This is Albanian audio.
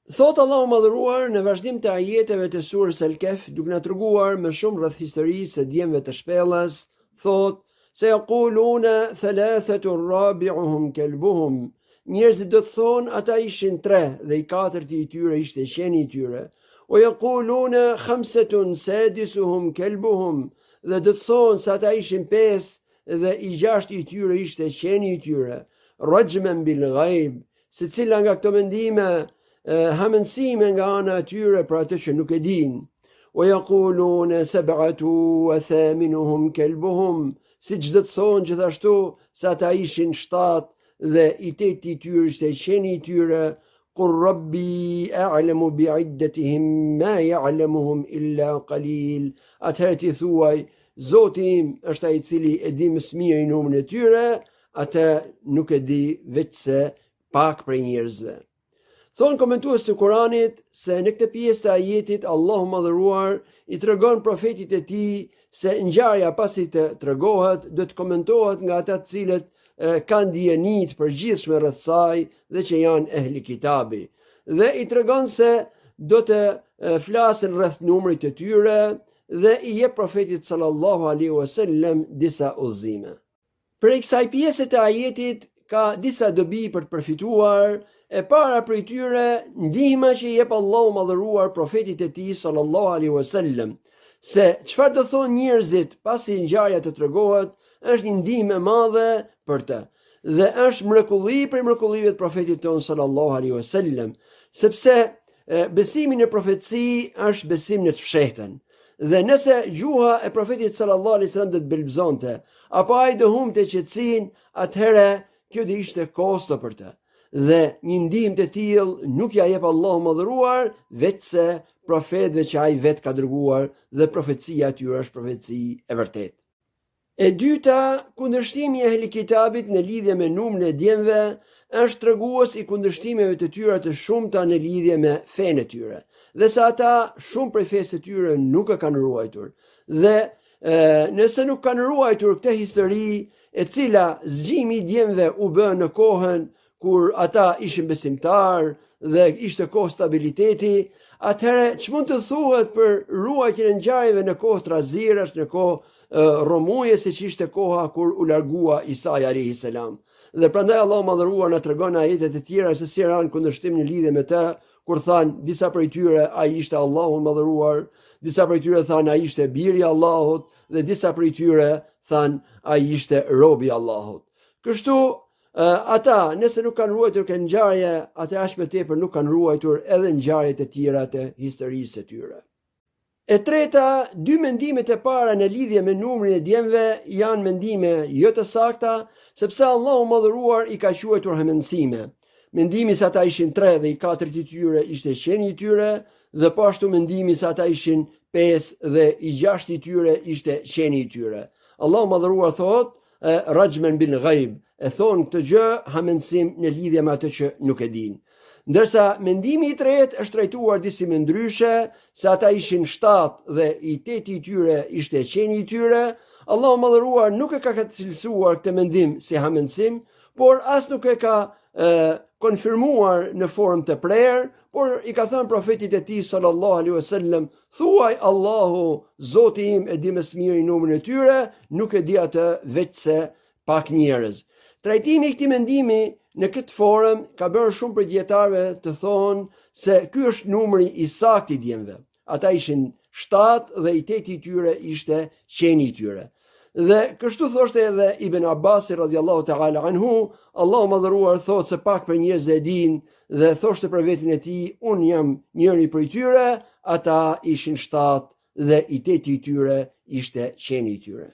Thot Allahu madhëruar në vazhdim të ajeteve të surës Al-Kahf, duke na treguar më shumë rreth historisë së djemve të shpellës, thot se yaquluna thalathatun rabi'uhum kalbuhum. Njerëzit do të thonë ata ishin 3 dhe i katërti i tyre ishte qeni i tyre. O yaquluna khamsatun sadisuhum kalbuhum, dhe do të thonë se ata ishin 5 dhe i 6 i tyre ishte qeni i tyre. Rajman bil ghaib, secila nga këto mendime hamënsime nga ana e tyre për atë që nuk e din. O yaquluna sab'atu wa thaminuhum kalbuhum, siç do të thonë gjithashtu se ata ishin 7 dhe i 8 i tyre ishte qeni i tyre. Qur rabbi a'lamu bi'iddatihim ma ya'lamuhum illa qalil. Atëherë ti thuaj, Zoti im është ai i cili e di më së miri numrin e tyre, atë nuk e di veçse pak prej njerëzve. Thonë komentues të Kuranit se në këtë pjesë të ajetit Allahu madhëruar i tregon profetit e tij se ngjarja pasi të tregohet do të komentohet nga ata të cilët kanë dijeni të përgjithshme rreth saj dhe që janë ehli kitabi. Dhe i tregon se do të flasin rreth numrit të tyre dhe i jep profetit sallallahu alaihi wasallam disa udhëzime. Prej kësaj pjese të ajetit ka disa dobi për të përfituar. E para prej tyre ndihma që i jep Allahu madhëruar profetit e tij sallallahu alaihi wasallam, se çfarë do thonë njerëzit pasi ngjarja të tregohet është një ndihmë e madhe për të. Dhe është mrekulli për mrekullive të profetit ton sallallahu alaihi wasallam, sepse besimi në profeci është besim në të fshehtën. Dhe nëse gjuha e profetit sallallahu alaihi wasallam do të belbzonte, apo ai do humbte qetësinë, atëherë kjo do ishte kosto për të. Dhe një ndihmë të tillë nuk ja jep Allahu madhëruar veçse profetëve që ai vetë ka dërguar dhe profecia e tyre është profeci e vërtetë. E dyta, kundërshtimi i ehli kitabit në lidhje me numrin e djemve është tregues i kundërshtimeve të tyre të shumta në lidhje me fenë e tyre, dhe se ata shumë prej fesë të tyre nuk e kanë ruajtur. Dhe nëse nuk kanë ruajtur këtë histori e cila zgjimi i djemve u bë në kohën kur ata ishin besimtar dhe ishte kohë stabiliteti, atëherë ç'mund të thuhet për ruajtjen e ngjarjeve në kohë trazirash, në kohë romuje, siç ishte koha kur u largua Isa alayhi salam. Dhe prandaj Allahu madhëruar na tregon ajetet e tjera se si ran kundërshtim në lidhje me të, kur thanë disa prej tyre ai ishte Allahu madhëruar, disa prej tyre thanë ai ishte biri i Allahut dhe disa prej tyre thanë ai ishte robi i Allahut. Kështu ata nëse nuk kanë ruajtur këtë ngjarje, atë as më tepër nuk kanë ruajtur edhe ngjarjet e tjera të historisë së tyre. E treta, dy mendimet e para në lidhje me numrin e djemve janë mendime jo të sakta, sepse Allahu madhëruar i ka quajtur hamendësime. Mendimi se ata ishin 3 dhe i katërt i tyre ishte qeni i tyre, dhe po ashtu mendimi se ata ishin 5 dhe i 6 i tyre ishte qeni i tyre. Allahu madhëruar thot rajman bil ghaib, e thonë këtë gjë hamendësim në lidhje me atë që nuk e din. Ndërsa mendimi i tretë është trajtuar disi më ndryshe, se ata ishin 7 dhe i 8 i tyre ishte qeni i tyre. Allahu madhëruar nuk e ka cilësuar këtë mendim si hamendësim, por as nuk e ka konfirmuar në formë të prerë, por i ka thënë profetit e tij sallallahu alaihi wasallam, thuaj Allahu, Zoti im e di më së miri numrin e tyre, nuk e di atë veçse pak njerëz. Trajtimi i këtij mendimi në këtë formë ka bërë shumë për dietarëve të thonë se ky është numri i saktë i djemve. Ata ishin 7 dhe i 8 i tyre ishte qeni i tyre. Dhe kështu thoshte edhe Ibn Abbas radhiyallahu ta'ala anhu, Allahu madhëruar thotë se pak për njerëz e din, dhe thoshte për veten e tij, un jam njëri prej tyre, ata ishin 7 dhe i 8 i tyre ishte qeni i tyre.